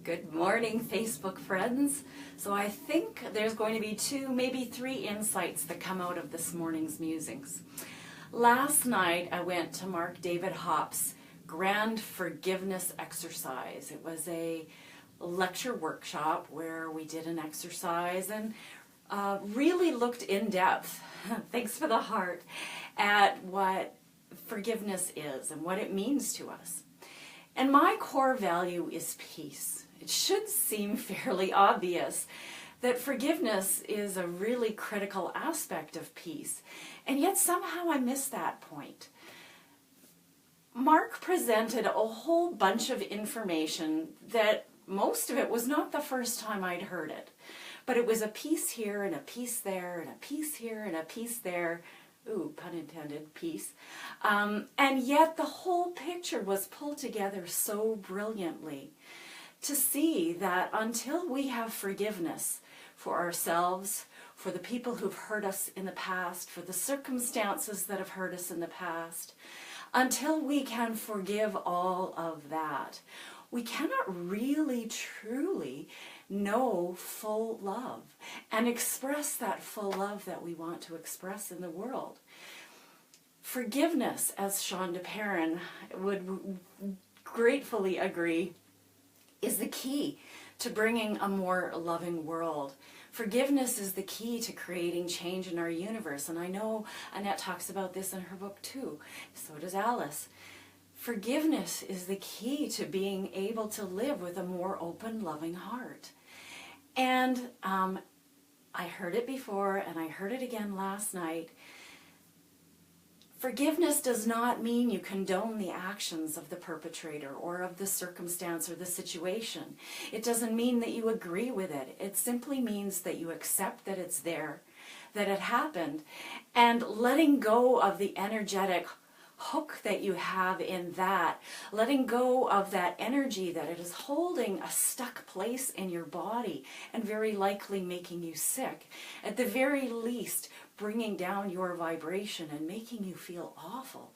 Good morning, Facebook friends. So I think there's going to be 2, maybe 3 insights that come out of this morning's musings. Last night I went to Mark David Hoppe's Grand Forgiveness Exercise. It was a lecture workshop where we did an exercise and really looked in depth, thanks for the heart, at what forgiveness is and what it means to us. And my core value is peace. It should seem fairly obvious that forgiveness is a really critical aspect of peace, and yet somehow I missed that point. Mark presented a whole bunch of information that most of it was not the first time I'd heard it, but it was a piece here and a piece there and a piece here and a piece there. Ooh, pun intended, peace. And yet the whole picture was pulled together so brilliantly to see that until we have forgiveness for ourselves, for the people who've hurt us in the past, for the circumstances that have hurt us in the past, until we can forgive all of that, we cannot really, truly know full love and express that full love that we want to express in the world. Forgiveness, as Shawne Duperon would gratefully agree, is the key to bringing a more loving world. Forgiveness is the key to creating change in our universe, and I know Annette talks about this in her book too. So does Alice. Forgiveness is the key to being able to live with a more open, loving heart. And I heard it before, and I heard it again last night. Forgiveness does not mean you condone the actions of the perpetrator or of the circumstance or the situation. It doesn't mean that you agree with it. It simply means that you accept that it's there, that it happened, and letting go of the energetic hook that you have in that, letting go of that energy that it is holding a stuck place in your body and very likely making you sick. At the very least, bringing down your vibration and making you feel awful.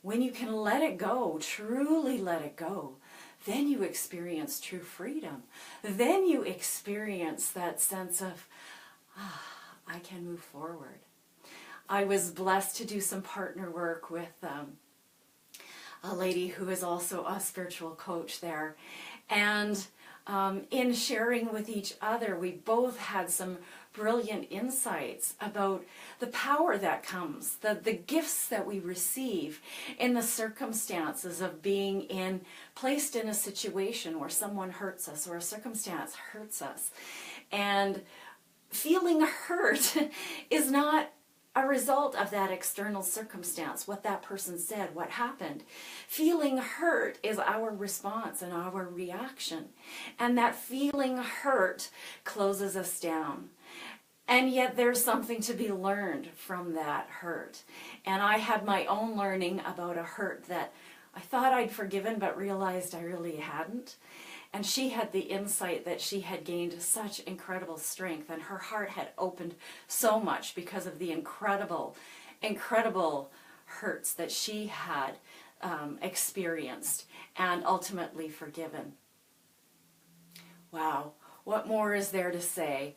When you can let it go, truly let it go, then you experience true freedom. Then you experience that sense of, I can move forward. I was blessed to do some partner work with a lady who is also a spiritual coach there. And in sharing with each other, we both had some brilliant insights about the power that comes, the gifts that we receive in the circumstances of being placed in a situation where someone hurts us or a circumstance hurts us. And feeling hurt is not a result of that external circumstance, what that person said, what happened. Feeling hurt is our response and our reaction. And that feeling hurt closes us down. And yet there's something to be learned from that hurt. And I had my own learning about a hurt that I thought I'd forgiven but realized I really hadn't. And she had the insight that she had gained such incredible strength, and her heart had opened so much because of the incredible, incredible hurts that she had experienced and ultimately forgiven. Wow, what more is there to say?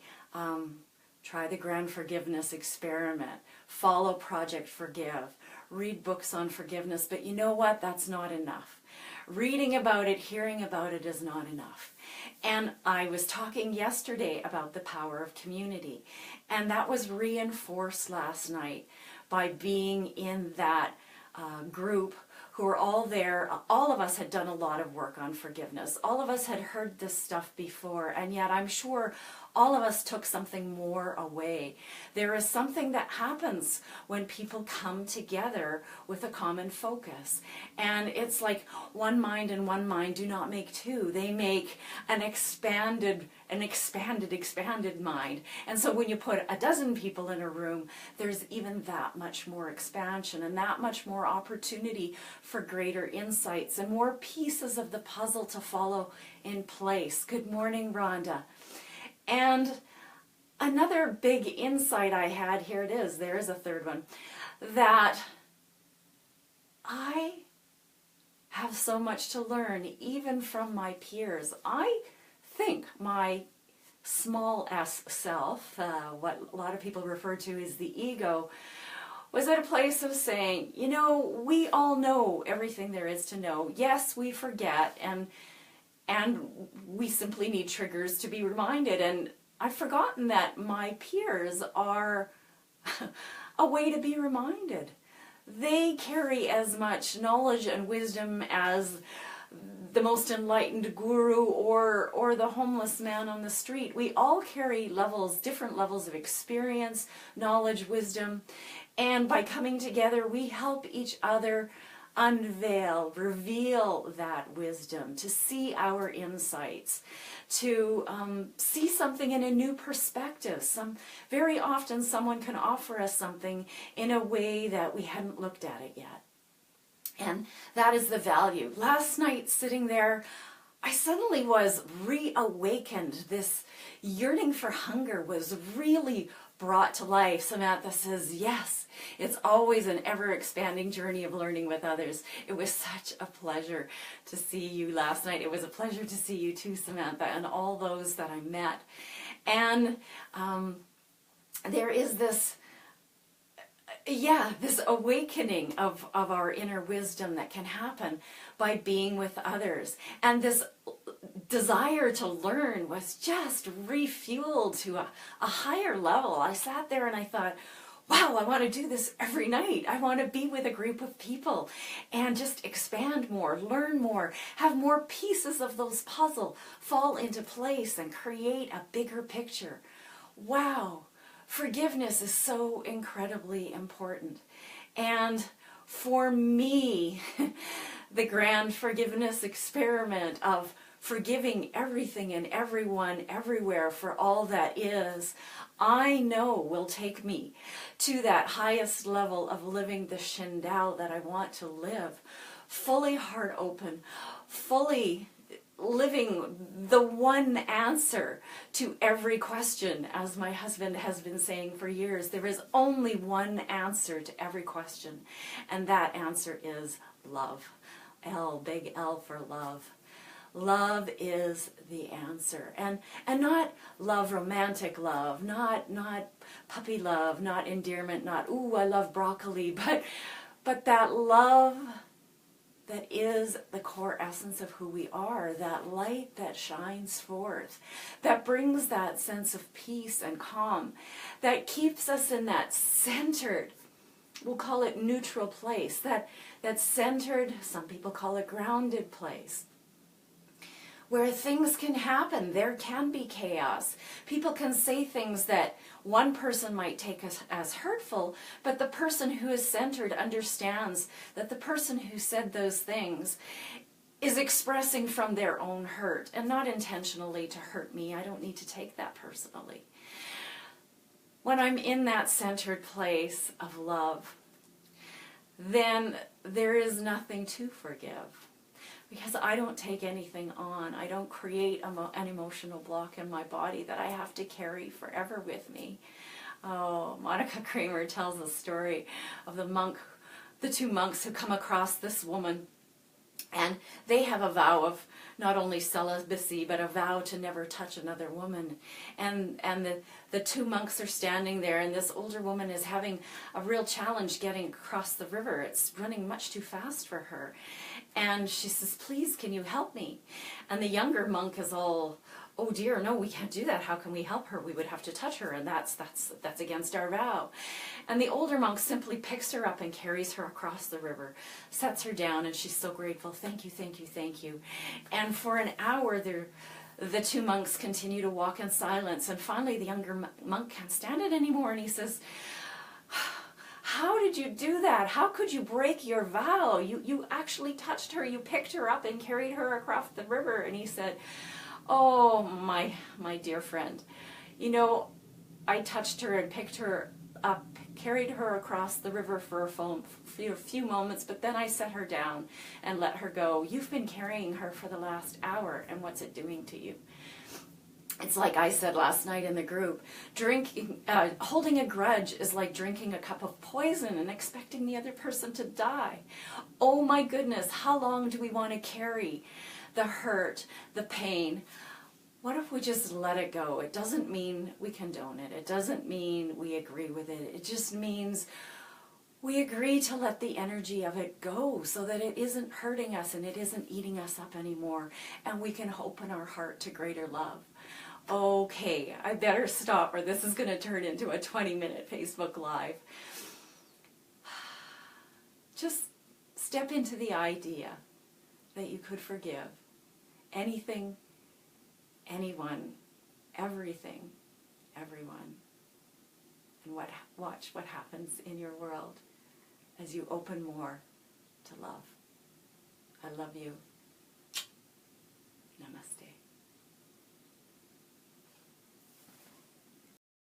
Try the Grand Forgiveness Experiment. Follow Project Forgive. Read books on forgiveness, but you know what? That's not enough. Reading about it, hearing about it is not enough. And I was talking yesterday about the power of community, and that was reinforced last night by being in that group who were all there. All of us had done a lot of work on forgiveness. All of us had heard this stuff before, and yet I'm sure all of us took something more away. There is something that happens when people come together with a common focus. And it's like one mind and one mind do not make two. They make an expanded mind. And so when you put a dozen people in a room, there's even that much more expansion and that much more opportunity for greater insights and more pieces of the puzzle to follow in place. Good morning, Rhonda. And another big insight I had, here it is, there is a third one, that I have so much to learn, even from my peers. I think my small s self, what a lot of people refer to as the ego, was at a place of saying, you know, we all know everything there is to know. Yes, we forget, and we simply need triggers to be reminded. And I've forgotten that my peers are a way to be reminded. They carry as much knowledge and wisdom as the most enlightened guru or the homeless man on the street. We all carry different levels of experience, knowledge, wisdom, and by coming together, we help each other unveil, reveal that wisdom, to see our insights, to see something in a new perspective. Very often someone can offer us something in a way that we hadn't looked at it yet. And that is the value. Last night, sitting there, I suddenly was reawakened. This yearning for hunger was really brought to life. Samantha says, yes, it's always an ever-expanding journey of learning with others. It was such a pleasure to see you last night. It was a pleasure to see you too, Samantha, and all those that I met. And there is this awakening of our inner wisdom that can happen by being with others. And this desire to learn was just refueled to a higher level. I sat there and I thought, wow, I want to do this every night. I want to be with a group of people and just expand more, learn more, have more pieces of those puzzle fall into place and create a bigger picture. Wow. Forgiveness is so incredibly important. And for me, the grand forgiveness experiment of forgiving everything and everyone, everywhere for all that is, I know will take me to that highest level of living the Shin Dao that I want to live. Fully heart open, fully living the one answer to every question. As my husband has been saying for years, there is only one answer to every question, and that answer is love. L, big L for love. Love is the answer, and not love, romantic love, not puppy love, not endearment, not ooh I love broccoli, but that love that is the core essence of who we are, that light that shines forth, that brings that sense of peace and calm, that keeps us in that centered, we'll call it neutral place, that centered, some people call it grounded place, where things can happen. There can be chaos. People can say things that one person might take as hurtful, but the person who is centered understands that the person who said those things is expressing from their own hurt and not intentionally to hurt me. I don't need to take that personally. When I'm in that centered place of love, then there is nothing to forgive. Because I don't take anything on. I don't create an emotional block in my body that I have to carry forever with me. Oh, Monica Kramer tells a story of the two monks who come across this woman, and they have a vow of not only celibacy, but a vow to never touch another woman. And the two monks are standing there, and this older woman is having a real challenge getting across the river. It's running much too fast for her. And she says, please, can you help me? And the younger monk is all, oh dear, no, we can't do that. How can we help her? We would have to touch her, and that's against our vow. And the older monk simply picks her up and carries her across the river, sets her down, and she's so grateful. Thank you, thank you, thank you. And for an hour, the two monks continue to walk in silence, and finally the younger monk can't stand it anymore, and he says, how did you do that? How could you break your vow? You actually touched her, you picked her up and carried her across the river. And he said, oh, my dear friend, you know, I touched her and picked her up, carried her across the river for a few moments, but then I set her down and let her go. You've been carrying her for the last hour, and what's it doing to you? It's like I said last night in the group, holding a grudge is like drinking a cup of poison and expecting the other person to die. Oh my goodness, how long do we want to carry the hurt, the pain? What if we just let it go? It doesn't mean we condone it. It doesn't mean we agree with it. It just means we agree to let the energy of it go so that it isn't hurting us and it isn't eating us up anymore, and we can open our heart to greater love. Okay, I better stop or this is going to turn into a 20-minute Facebook Live. Just step into the idea that you could forgive anything, anyone, everything, everyone. And watch what happens in your world as you open more to love. I love you. Namaste.